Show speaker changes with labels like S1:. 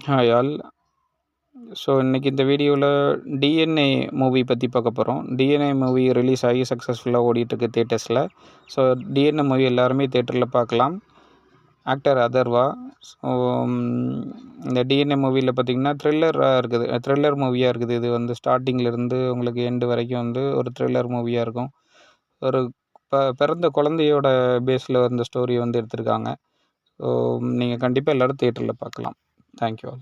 S1: Hi all. So இன்றைக்கி இந்த வீடியோவில் டிஎன்ஏ மூவி பற்றி பார்க்க போகிறோம். டிஎன்ஏ மூவி ரிலீஸ் ஆகி சக்ஸஸ்ஃபுல்லாக ஓடிட்டுருக்கு தியேட்டர்ஸில். ஸோ டிஎன்ஏ மூவி எல்லாருமே தியேட்டரில் பார்க்கலாம். ஆக்டர் அதர்வா. ஸோ இந்த டிஎன்ஏ மூவியில் பார்த்திங்கன்னா த்ரில்லர் மூவியாக இருக்குது. இது வந்து ஸ்டார்டிங்லேருந்து உங்களுக்கு எண்டு வரைக்கும் வந்து ஒரு த்ரில்லர் மூவியாக இருக்கும். ஒரு பிறந்த குழந்தையோட பேஸில் இந்த ஸ்டோரி வந்து எடுத்திருக்காங்க. ஸோ நீங்கள் கண்டிப்பாக எல்லோரும் தியேட்டரில் பார்க்கலாம். Thank you all.